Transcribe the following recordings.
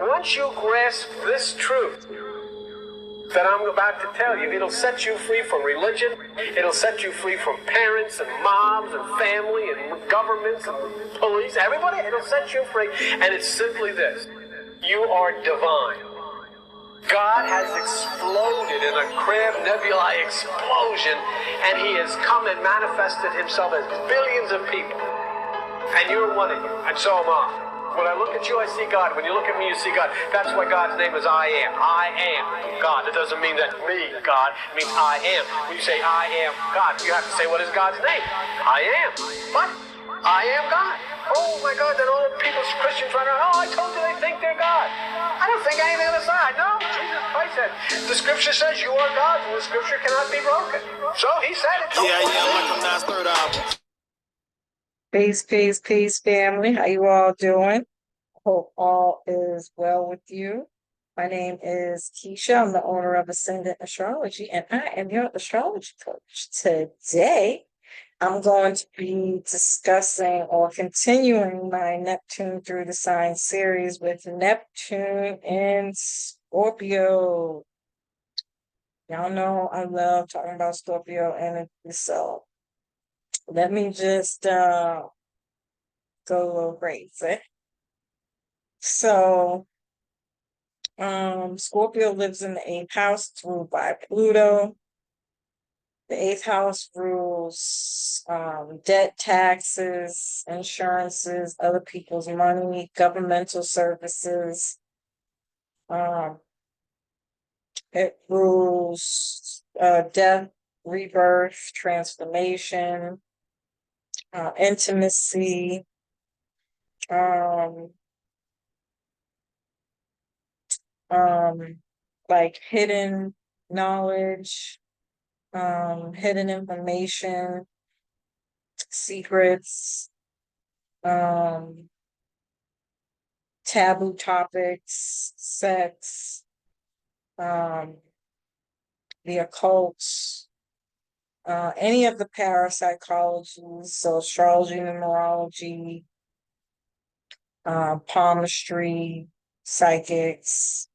Once you grasp this truth that I'm about to tell you, it'll set you free from religion. It'll set you free from parents and moms and family and governments and police, everybody. It'll set you free. And it's simply this. You are divine. God has exploded in a Crab Nebulae explosion, and he has come and manifested himself as billions of people. And you're one of you, and so am I. When I look at you, I see God. When you look at me, you see God. That's why God's name is I am. I am God. It doesn't mean that me, God. It means I am. When you say I am God, you have to say, what is God's name? I am. What? I am God. Oh my God, then all people, Christians run around, oh, I told you they think they're God. I don't think anything on the side. No, Jesus Christ said, the scripture says you are God, and the scripture cannot be broken. So he said it. Yeah, like I'm not third album. Peace, family. How you all doing? Hope all is well with you. My name is Keisha. I'm the owner of Ascendant Astrology, and I am your astrology coach. Today, I'm going to be discussing or continuing my Neptune through the sign series with Neptune in Scorpio. Y'all know I love talking about Scorpio energy, so let me just go a little crazy. So, Scorpio lives in the 8th house. It's ruled by Pluto. The 8th house rules debt, taxes, insurances, other people's money, governmental services. It rules death, rebirth, transformation, intimacy, like hidden knowledge, hidden information, secrets, taboo topics, sex, the occult, any of the parapsychologies, so astrology, numerology, palmistry, psychics,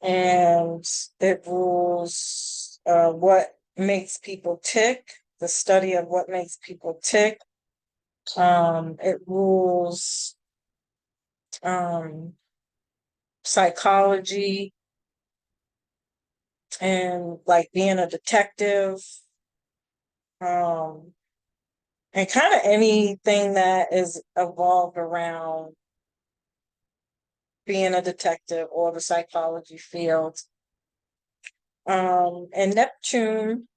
and it rules what makes people tick, the study of what makes people tick. It rules psychology and like being a detective, and kind of anything that is evolved around being a detective or the psychology field. And Neptune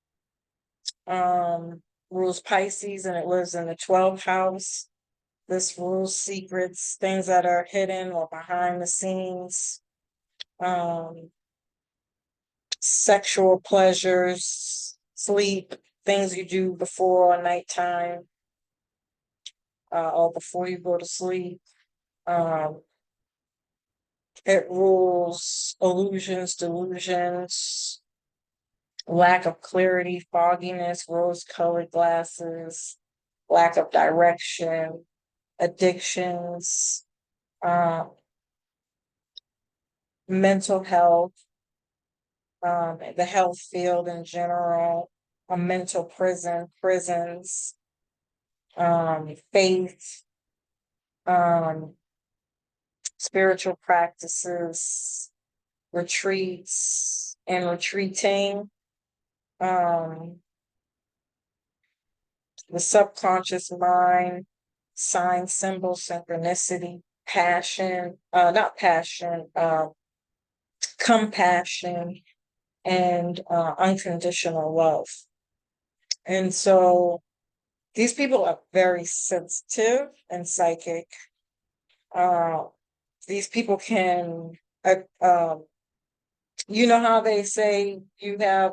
rules Pisces, and it lives in the 12th house. This rules secrets, things that are hidden or behind the scenes, sexual pleasures, sleep, things you do before nighttime, or before you go to sleep. It rules illusions, delusions, lack of clarity, fogginess, rose-colored glasses, lack of direction, addictions, mental health, the health field in general, a mental prisons, faith, spiritual practices, retreats and retreating, the subconscious mind, sign, symbol, synchronicity, passion, not passion, compassion, and unconditional love. And so these people are very sensitive and psychic. These people can, you know how they say you have,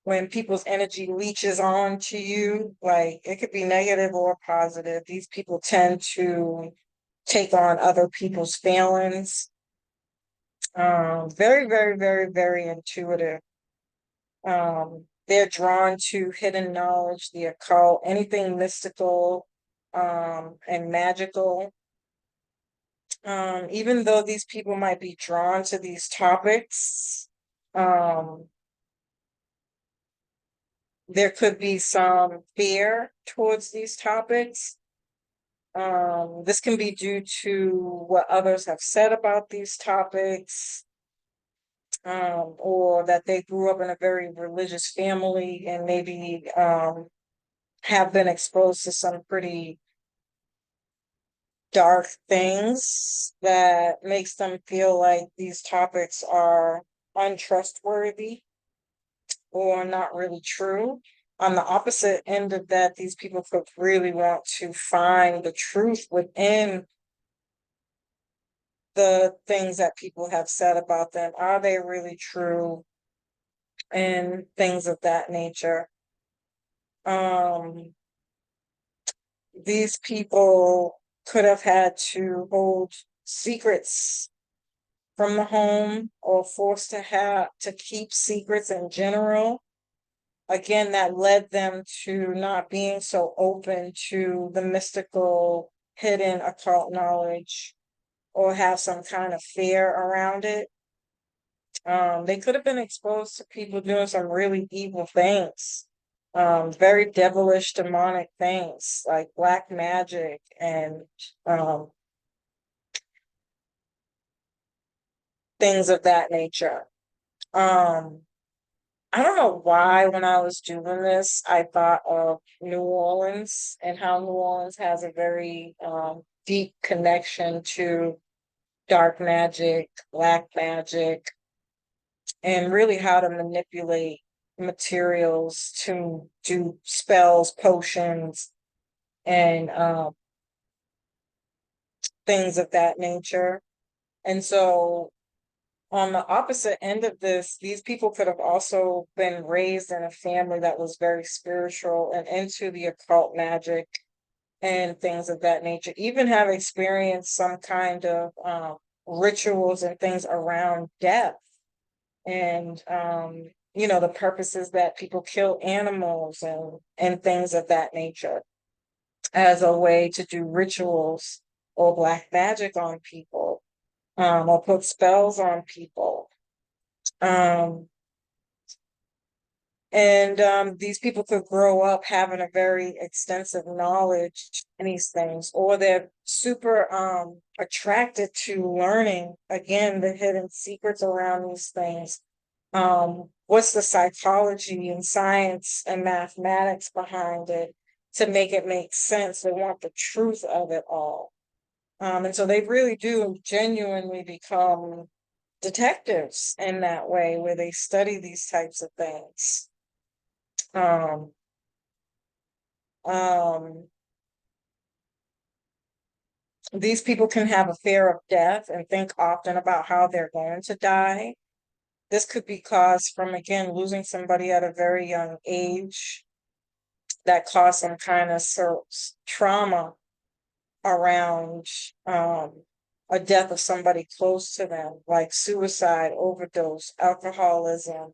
when people's energy leaches on to you, like it could be negative or positive. These people tend to take on other people's feelings. Very, very, very, very intuitive. They're drawn to hidden knowledge, the occult, anything mystical, and magical. Even though these people might be drawn to these topics, there could be some fear towards these topics. This can be due to what others have said about these topics, or that they grew up in a very religious family and maybe have been exposed to some pretty dark things that makes them feel like these topics are untrustworthy or not really true. On the opposite end of that, these people could really want to find the truth within the things that people have said about them. Are they really true? And things of that nature. These people could have had to hold secrets from the home or forced to keep secrets in general. Again, that led them to not being so open to the mystical, hidden occult knowledge or have some kind of fear around it. They could have been exposed to people doing some really evil things, very devilish, demonic things like black magic and things of that nature. I don't know why when I was doing this, I thought of New Orleans and how New Orleans has a very deep connection to dark magic, black magic, and really how to manipulate materials to do spells, potions, and things of that nature. And so on the opposite end of this, these people could have also been raised in a family that was very spiritual and into the occult magic and things of that nature, even have experienced some kind of rituals and things around death and the purposes that people kill animals and things of that nature as a way to do rituals or black magic on people, or put spells on people. And these people could grow up having a very extensive knowledge in these things, or they're super attracted to learning, again, the hidden secrets around these things. What's the psychology and science and mathematics behind it to make it make sense? They want the truth of it all. And so they really do genuinely become detectives in that way, where they study these types of things. Um, um, these people can have a fear of death and think often about how they're going to die. This could be caused from, again, losing somebody at a very young age that caused some kind of trauma around a death of somebody close to them, like suicide, overdose, alcoholism,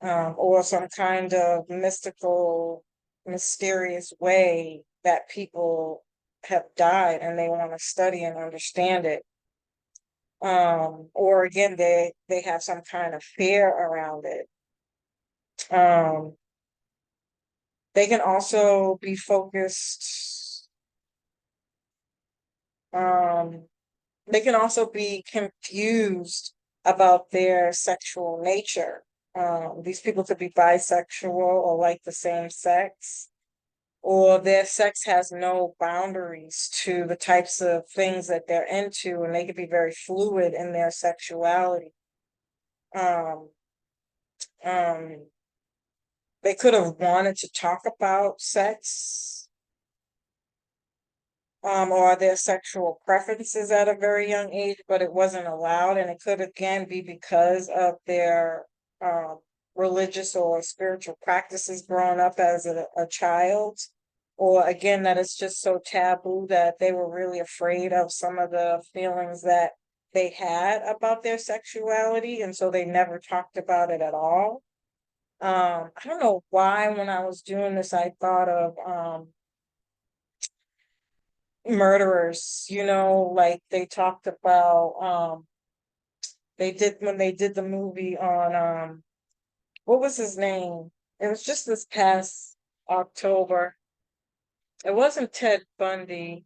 or some kind of mystical, mysterious way that people have died and they want to study and understand it. Or again, they have some kind of fear around it. They can also be focused, they can also be confused about their sexual nature. These people could be bisexual or like the same sex, or their sex has no boundaries to the types of things that they're into, and they could be very fluid in their sexuality. Um, um, they could have wanted to talk about sex, or their sexual preferences at a very young age, but it wasn't allowed. And it could again be because of their religious or spiritual practices growing up as a child, or again, that it's just so taboo that they were really afraid of some of the feelings that they had about their sexuality. And so they never talked about it at all. I don't know why when I was doing this, I thought of murderers, like they talked about, they did when they did the movie on, what was his name? It was just this past October. It wasn't Ted Bundy.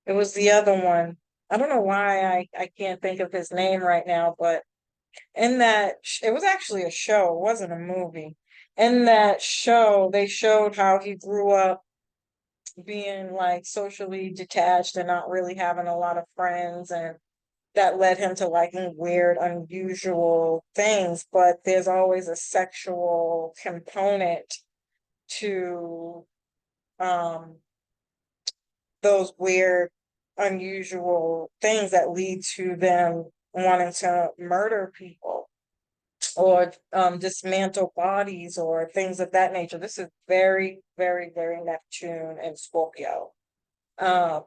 It was the other one. I don't know why I can't think of his name right now, but in it was actually a show, it wasn't a movie. In that show, they showed how he grew up being like socially detached and not really having a lot of friends, and that led him to liking weird, unusual things. But there's always a sexual component to um those weird, unusual things that lead to them wanting to murder people or dismantle bodies or things of that nature. This is very, very, very Neptune and Scorpio. Um,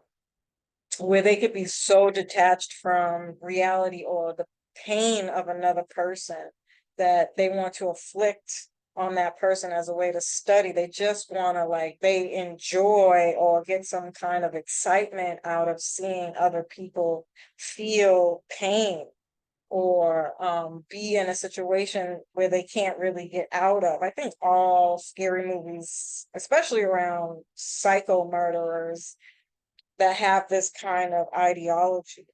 where they could be so detached from reality or the pain of another person that they want to afflict on that person as a way to study. They just want to, like, they enjoy or get some kind of excitement out of seeing other people feel pain or be in a situation where they can't really get out of. I think all scary movies, especially around psycho murderers that have this kind of ideology.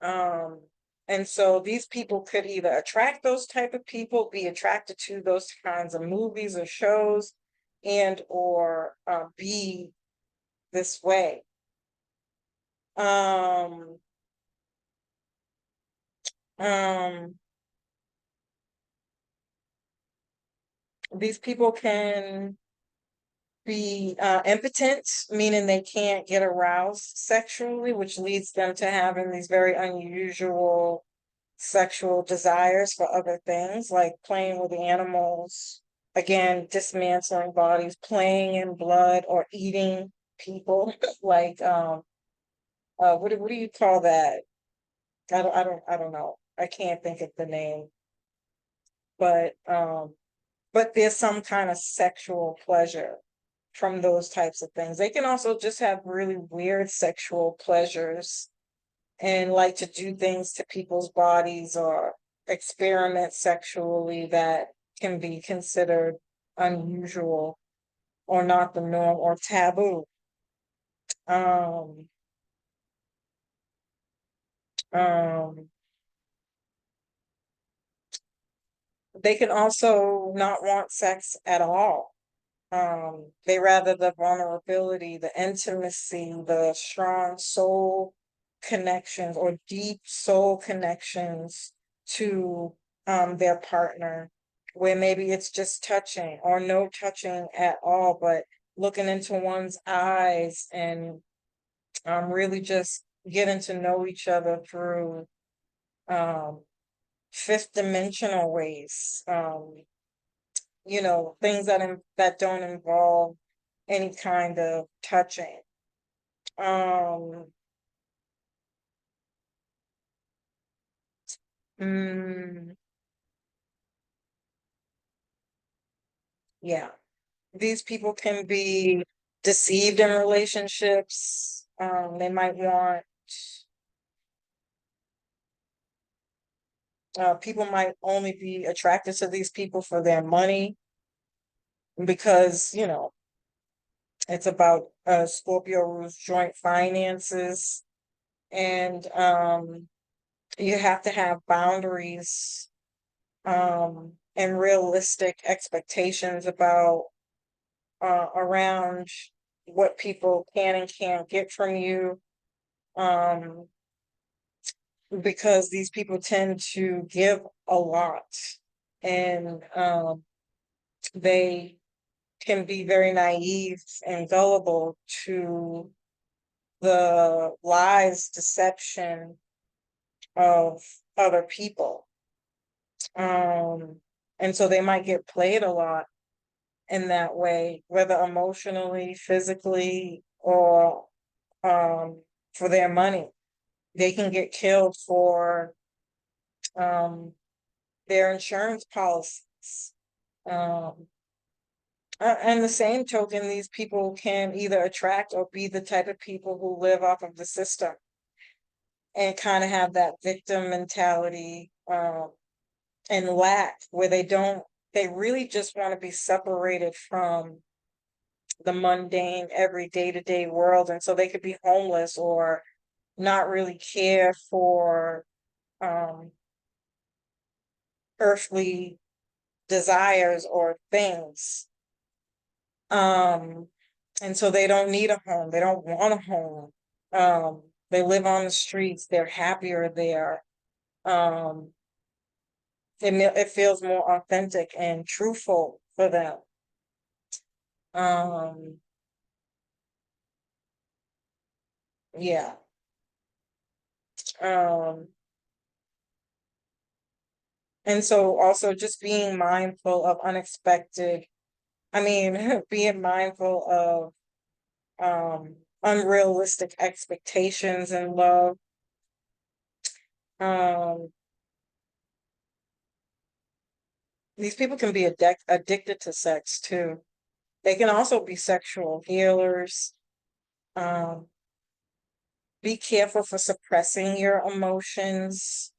Um, and so these people could either attract those type of people, be attracted to those kinds of movies or shows, and or be this way. Um, um, these people can be impotent, meaning they can't get aroused sexually, which leads them to having these very unusual sexual desires for other things, like playing with animals, again, dismantling bodies, playing in blood, or eating people. Like, what do you call that? I don't know. I can't think of the name, but there's some kind of sexual pleasure from those types of things. They can also just have really weird sexual pleasures and like to do things to people's bodies or experiment sexually that can be considered unusual or not the norm or taboo. Um, um, they can also not want sex at all. They rather the vulnerability, the intimacy, the strong soul connections or deep soul connections to their partner, where maybe it's just touching or no touching at all, but looking into one's eyes and really just getting to know each other through um fifth dimensional ways. Things that don't involve any kind of touching. Um, mm, yeah, these people can be deceived in relationships. They might want, people might only be attracted to these people for their money because, it's about Scorpio rules joint finances. And you have to have boundaries and realistic expectations about around what people can and can't get from you, um, because these people tend to give a lot, and they can be very naive and gullible to the lies, deception of other people. And so they might get played a lot in that way, whether emotionally, physically, or for their money. They can get killed for um, their insurance policies. Um, And the same token, these people can either attract or be the type of people who live off of the system and kind of have that victim mentality, and lack, where they really just want to be separated from the mundane, every day-to-day world. And so they could be homeless or not really care for um, earthly desires or things. And so they don't need a home. They don't want a home. They live on the streets. They're happier there. Um, it feels more authentic and truthful for them. Um, yeah. Um, and so also just being mindful of unexpected, I mean, being mindful of unrealistic expectations in love. Um, these people can be addicted to sex too. They can also be sexual healers. Um, be careful for suppressing your emotions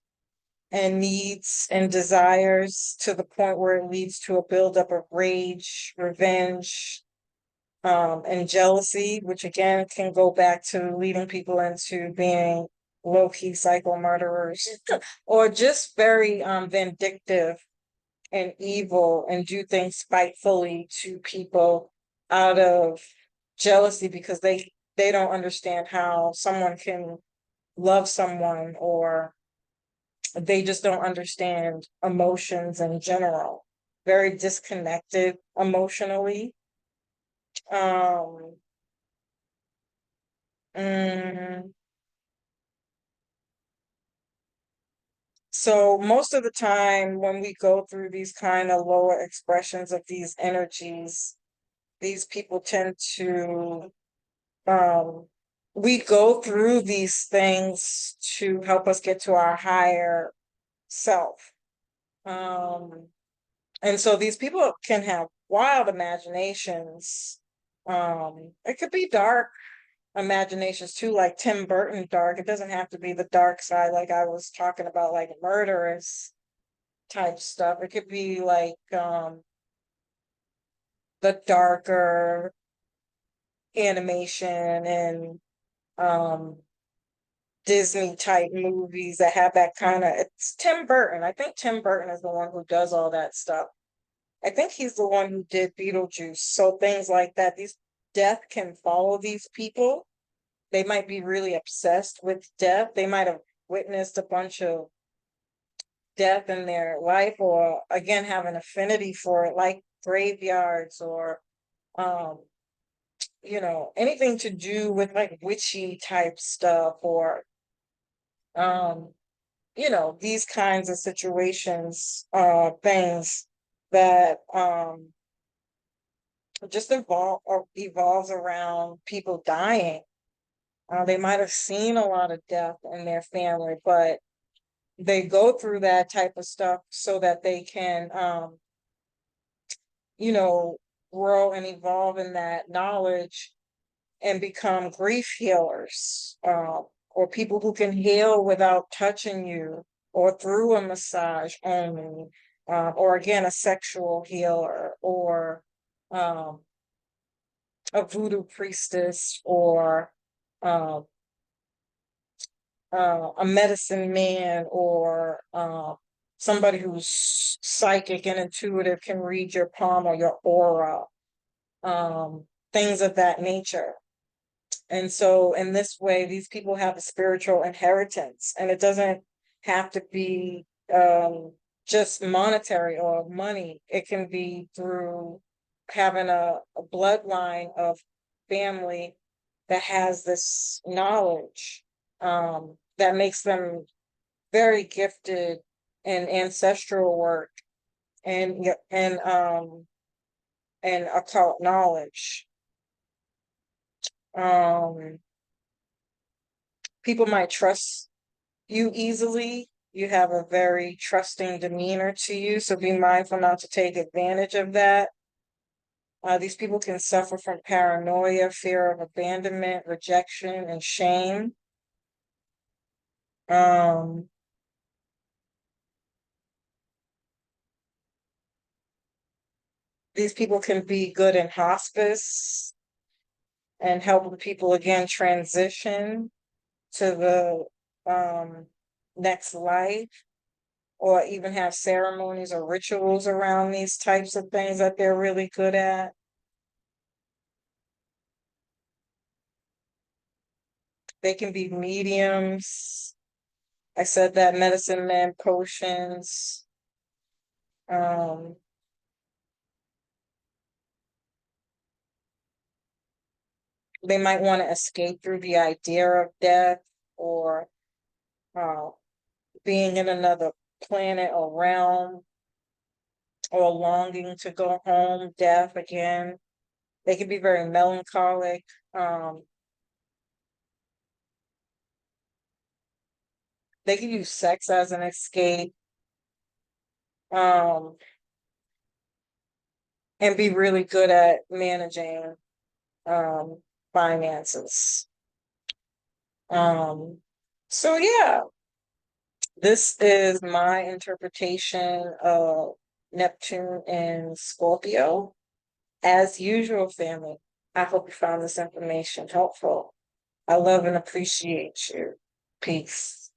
and needs and desires to the point where it leads to a buildup of rage, revenge, and jealousy, which again can go back to leading people into being low-key psycho murderers or just very vindictive and evil and do things spitefully to people out of jealousy because they don't understand how someone can love someone, or they just don't understand emotions in general. Very disconnected emotionally. Um, mm, so most of the time when we go through these kind of lower expressions of these energies, these people tend to um we go through these things to help us get to our higher self. Um, and so these people can have wild imaginations. It could be dark imaginations too, like Tim Burton dark. It doesn't have to be the dark side, like I was talking about, like murderous type stuff. It could be like the darker animation and um Disney type movies that have that kind of, it's Tim Burton. I think Tim Burton is the one who does all that stuff. I think he's the one who did Beetlejuice. So things like that, these death can follow these people. They might be really obsessed with death. They might have witnessed a bunch of death in their life, or again have an affinity for it, like graveyards or um, anything to do with like witchy type stuff, or um these kinds of situations, things that just evolves around people dying. They might have seen a lot of death in their family, but they go through that type of stuff so that they can, you know, grow and evolve in that knowledge and become grief healers, or people who can heal without touching you or through a massage only, or again, a sexual healer, or um, a voodoo priestess, or um, a medicine man, or somebody who's psychic and intuitive, can read your palm or your aura, things of that nature. And so in this way, these people have a spiritual inheritance, and it doesn't have to be just monetary or money. It can be through having a bloodline of family that has this knowledge, that makes them very gifted in ancestral work and occult knowledge. Um, people might trust you easily. You have a very trusting demeanor to you, so be mindful not to take advantage of that. These people can suffer from paranoia, fear of abandonment, rejection, and shame. Um, these people can be good in hospice and helping people again transition to the next life, or even have ceremonies or rituals around these types of things that they're really good at. They can be mediums. I said that, medicine men, potions. Um, they might want to escape through the idea of death, or uh, being in another planet or realm, or longing to go home, death again. They can be very melancholic. They can use sex as an escape, um, and be really good at managing um, finances. Um, so yeah, this is my interpretation of Neptune and Scorpio. As usual, family, I hope you found this information helpful. I love and appreciate you. Peace.